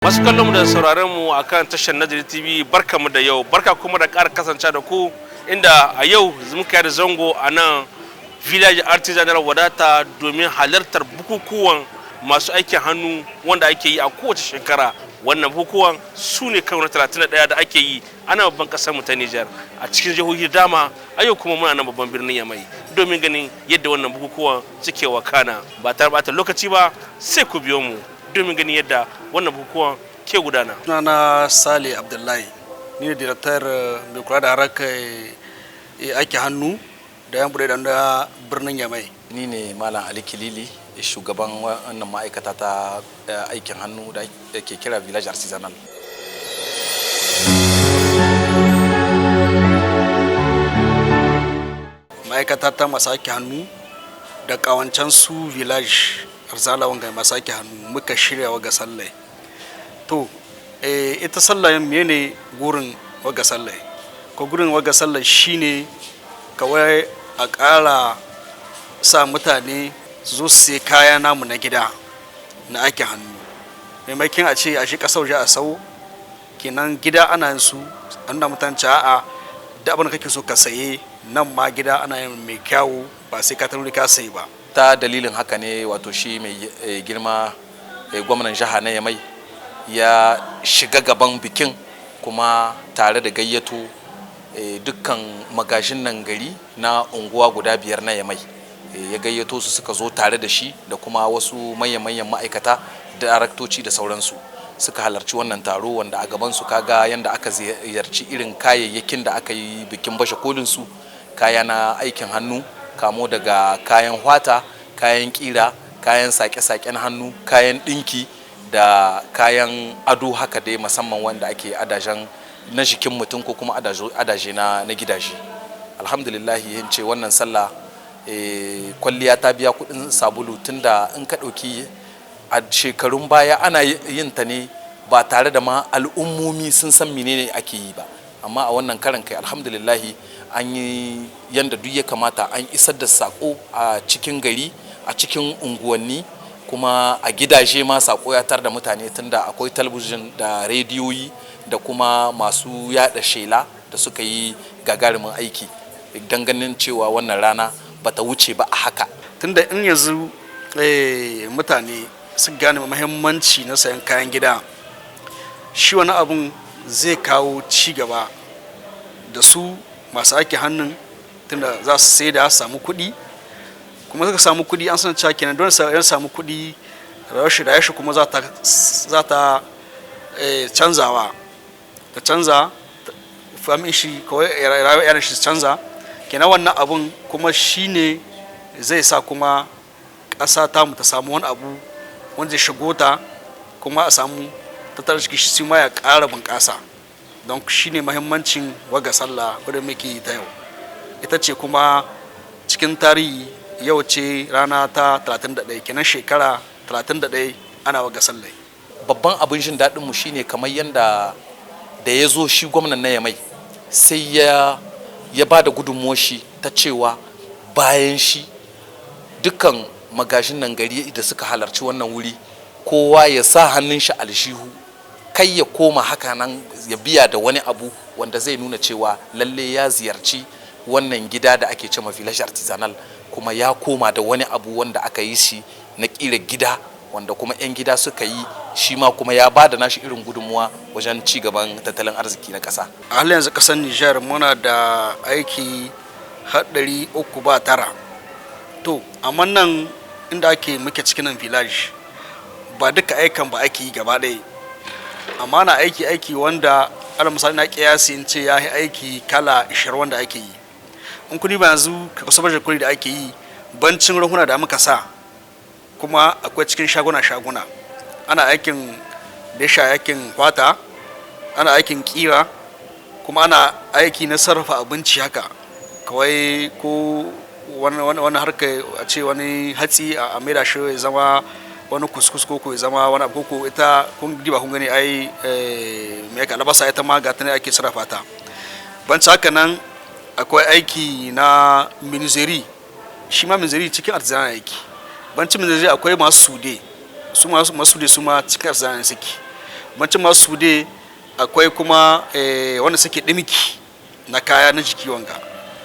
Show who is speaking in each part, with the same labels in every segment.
Speaker 1: Masu kallon mu da sauraron mu akan tashar Najeri TV barkamu da yau barka kuma da ƙara kasance da ku inda a yau muka da zango a nan village artisanal wadata domin halartar bukukuwan masu aikin hannu wanda ake yi a kowace shekara. Wannan bukukuwan su ne karo na 31 da ake yi a nan babban ƙasar mu ta Nijar a cikin jihohi dama. A yau kuma muna nan babban birnin Yamai domin ganin yadda wannan bukukuwan suke wakana. Ba tare bata lokaci ba sai ku biyo mu domin ganin yadda wannan bukukuwan ke gudana.
Speaker 2: Sunana Sale Abdullahi, ni ne director mai kula da harkar aiki hannu da yan bude da birnin Yamai.
Speaker 3: Ni ne Malam Ali Kilili, shugaban wannan ma'aikata ta aikin hannu da ke kira Village Artisanal.
Speaker 2: Ma'aikata ta masu aiki hannu da kawancan su Village Artisanal wanga masu aiki hannu muka shirya waga sallai. To, ita sallah mene gurin waga sallai? Ko gurin waga sallai shine kawai a ƙara sa mutane su zo su sai kaya namu na gida na aikin hannu. Maimakon a ce a shi ƙasar waje a sau, kenan gida ana yin su, an da mutane a'a da abin da kake so ka saye nan ma gida ana yin mai kyawu ba sai ka taruri ka sayi ba.
Speaker 3: Ta dalilin haka ne wato shi mai girma gwamnan jiha na Yamai ya shiga gaban bikin kuma tare da gayyato dukkan magajin nan gari na unguwa guda 5 na Yamai. Ya gayyato su suka zo tare da shi da kuma wasu manyan ma'aikata da daraktoci da sauransu suka halarci wannan taro wanda a gaban su kaga yanda aka ziyarci irin kayayyakin da aka yi bikin bashe kolin su, kaya na aikin hannu kamo daga kayan hwata, kayan kira, kayan sake-saken hannu, kayan dinki da kayan ado haka dai musamman wanda ake adajen na jikin mutum ko kuma adaje na gidaje. Alhamdulillah yin ce wannan sallah kwalliya ta biya kudin sabulu tunda in ka dauki a shekarun baya ana yin ta ne ba tare da ma al'ummomi sun san menene ake yi ba, amma a wannan karan kai alhamdulillah an yi yanda duk ya kamata, an isar da sako a cikin gari, a cikin unguwanni, kuma a gidaje ma sako ya tar da mutane tunda akwai talabijin da rediyoyi da kuma masu yada shela da suka yi gagarumin aiki don ganin cewa wannan rana bata wuce ba a haka.
Speaker 2: Tunda in yanzu mutane su gane muhimmanci na sayan kayan gida, shi wani abun zai kawo ci gaba da su masu aiki hannun, tunda za su sai da samu kuɗi, kuma suka samu kuɗi an san cewa kenan don ya samu kuɗi rayuwar shi kuma za ta canzawa ta canza famin shi kawai rayuwar yaran shi canza, kenan wannan abun kuma shine zai sa kuma ƙasa tamu ta samu wani abu wanda zai shigo ta kuma a samu tattalin ciki shi ma ya ƙara bunƙasa. Don shine muhimmancin waga sallah wadda muke yi ta yau. Ita ce kuma cikin tarihi yau ce rana ta 31, kenan shekara 31 ana waga sallai.
Speaker 3: Babban abin jin daɗin mu shine kamar yanda da ya zo shi gwamnan na Yamai sai ya ba da gudunmuwar shi ta cewa bayan shi dukkan magajin nan gari da suka halarci wannan wuri kowa ya sa hannun shi alshihu, kai ya koma haka nan ya biya da wani abu wanda zai nuna cewa lalle ya ziyarci wannan gida da ake cewa Village Artisanal, kuma ya koma da wani abu wanda aka yi shi na kira gida wanda kuma 'yan gida suka yi, shi ma kuma ya ba da nashi irin gudunmuwa wajen ci gaban tattalin arziki na ƙasa.
Speaker 2: A halin yanzu ƙasar Nijar muna da aiki 309. To amma nan inda ake muke cikin nan village ba duka aikan ba ake yi gaba ɗaya, amma na aiki wanda ala misali na kiyasi in ce ya yi aiki kala 20 wanda ake yi. In kudi ba yanzu ka kusa bajar kudi da ake yi bancin rahuna da muka sa, kuma akwai cikin shaguna ana aikin da ya aikin kwata, ana aikin kira, kuma ana aiki na sarrafa abinci haka kawai ko wani harka a ce wani hatsi a maida shi ya zama wani kuskus ko ya zama wani abu ko ita kun diba kun gani ai mai albasa ita ma ga ta ne ake sarrafa ta. Banci haka nan akwai aiki na minzeri, shi ma minzeri cikin artisanal aiki. Banci minzeri akwai masu sude, su masu sude su ma cikin artisanal suke. mancin masu dai akwai kuma wanda suke dimiki na kaya na jiki wanga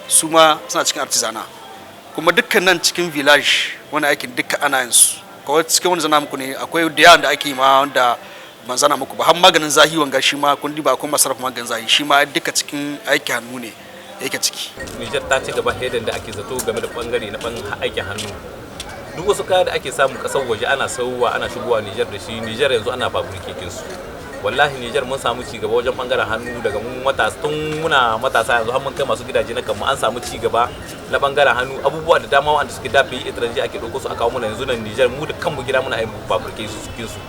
Speaker 2: su ma suna cikin artizana kuma dukkan nan cikin village wani aikin duka ana yin su kawai cikin wani zana muku ne akwai da yawan da ake ma wanda ban zana muku ba har maganin zahi wanga shi ma kun diba akwai masarrafa maganin zahi shi ma duka cikin aiki hannu ne yake ciki.
Speaker 4: Nijar ta ci gaba da ake zato game da bangare na aikin hannu. Duk wasu kaya da ake samu kasar waje ana sauwa ana shigowa Nijar da shi, Nijar yanzu ana fabrikekin su. Wallahi Nijar mun samu ci gaba wajen bangaren hannu daga mun matasa tun muna matasa yanzu har mun kai masu gidaje na kanmu an samu ci gaba na bangaren hannu abubuwa da dama wanda suke dafe itranje ake dauko su aka kawo mana yanzu nan Nijar mu da kanmu gida muna yin fabrikekin su.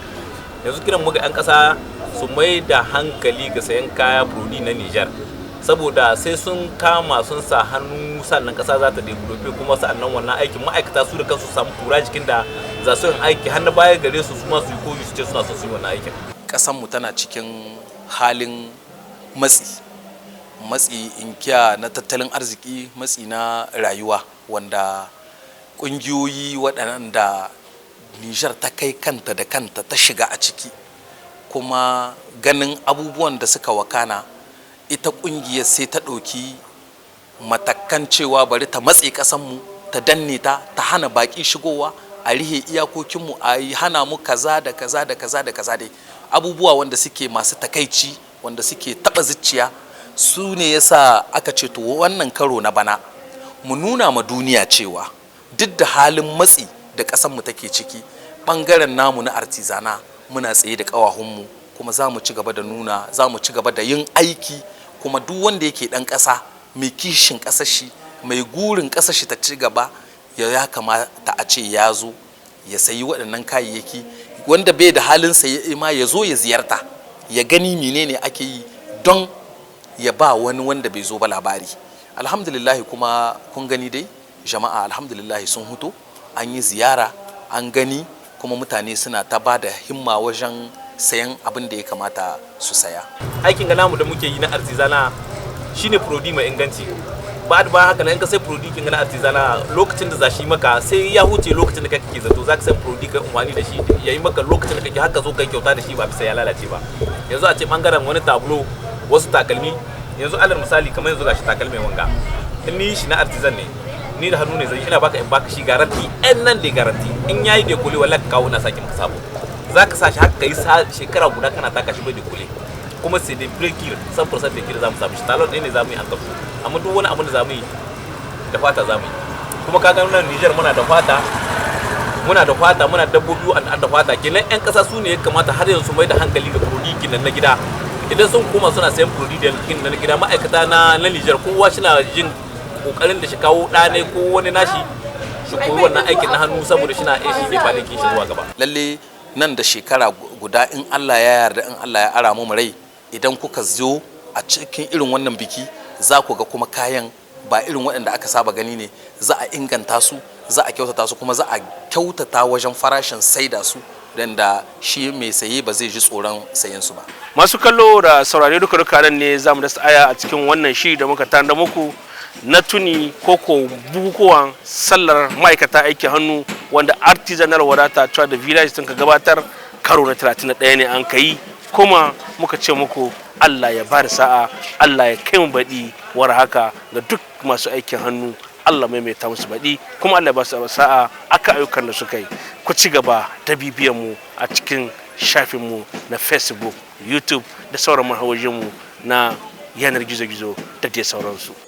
Speaker 4: Yanzu kiran mu ga 'yan kasa su mai da hankali ga sayan kaya prodi na Nijar. Saboda sai sun kama sun sa hannu sannan kasa za ta develope kuma sannan wannan aikin ma'aikata su da kansu samu kura jikin da za su yin aiki har na baya gare su su ma su yi koyi su ce suna so su yi wannan aikin.
Speaker 3: Kasan mu tana cikin halin matsi inkiya na tattalin arziki, matsi na rayuwa wanda kungiyoyi waɗanda Nijar ta kai kanta da kanta ta shiga a ciki kuma ganin abubuwan da suka wakana ita kungiyar sai ta ɗauki matakan cewa bari ta matse ƙasanmu ta danne ta hana baƙi shigowa a rihe iyakokinmu a yi hana mu kaza da kaza da kaza da kaza dai abubuwa wanda suke masu takaici wanda suke taɓa zuciya su ne yasa aka ce to wannan karo na bana mu nuna ma duniya cewa duk da halin matsi da ƙasanmu take ciki ɓangaren namu na artizana muna tsaye da ƙawahunmu kuma za mu ci gaba da nuna za mu ci gaba da yin aiki kuma duk wanda yake dan ƙasa mai kishin ƙasar shi mai gurin ƙasar shi ta ci gaba ya kamata a ce ya zo ya sayi waɗannan kayayyaki wanda bai da halin saye ma ya zo ya ziyarta ya gani menene ake yi don ya ba wani wanda bai zo ba labari. Alhamdulillah kuma kun gani dai jama'a alhamdulillah sun huto an yi ziyara an gani kuma mutane suna ta ba da himma wajen sayan abin da ya kamata su saya.
Speaker 4: Aikin ga namu da muke yi na artizana shine prodi mai inganci. Ba haka nan in ka sai prodi kin ga na artizana lokacin da zashi maka sai ya huce lokacin da kake zato zaka sai prodi kai umwani da shi yayi maka lokacin da kake haka zo kai kyauta da shi ba bisa ya lalace ba. Yanzu a ce bangaren wani tablo wasu takalmi yanzu alal misali kamar yanzu gashi takalmin wanga in ni shi na artizan ne ni da hannu ne zai ina baka in baka shi garanti ɗan nan da garanti in yayi da kuli wallahi kawo na saki maka sabo. Za ka sa shi haka kai shekara guda kana taka shi bai da kule kuma sai da breakir 100% da kira za mu samu shi talon ɗaya ne za mu yi an kafu amma duk wani abu da za mu yi da fata za mu yi kuma ka gano nan Nijar muna da fata muna dabbobi an da fata kenan ƴan ƙasa su ne ya kamata har yanzu mai da hankali ga prodikin na gida idan sun koma suna sayan prodikin na gida ma'aikata na Nijar kowa shi na jin kokarin da shi kawo ɗane ko wani nashi shi koyi wannan aikin na hannu saboda shi na shi ne ba da kishi zuwa gaba.
Speaker 3: Lalle nan da shekara guda in Allah ya yarda in Allah ya ara mu rai idan kuka zo a cikin irin wannan biki za ku ga kuma kayan ba irin waɗanda aka saba gani ne za a inganta su za a kyautata su kuma za a kyautata wajen farashin saida su dan da shi mai saye ba zai ji tsoron sayen su ba.
Speaker 1: Masu kallo da saurare duka nan ne zamu da aya a cikin wannan shiri da muka tanda muku na tuni koko bukukuwan sallar ma'aikata aikin hannu wanda artisanal wadata cewa da village sun ka gabatar karo na 31 ne an kai kuma muka ce muku Allah ya bada sa'a Allah ya kai mu baɗi war haka ga duk masu aikin hannu Allah maimaita musu baɗi kuma Allah ya ba su sa'a aka ayyukan da suka yi ku ci gaba da bibiyan mu a cikin shafin mu na Facebook, YouTube da sauran manhajojin mu na yanar gizo-gizo da dai sauransu.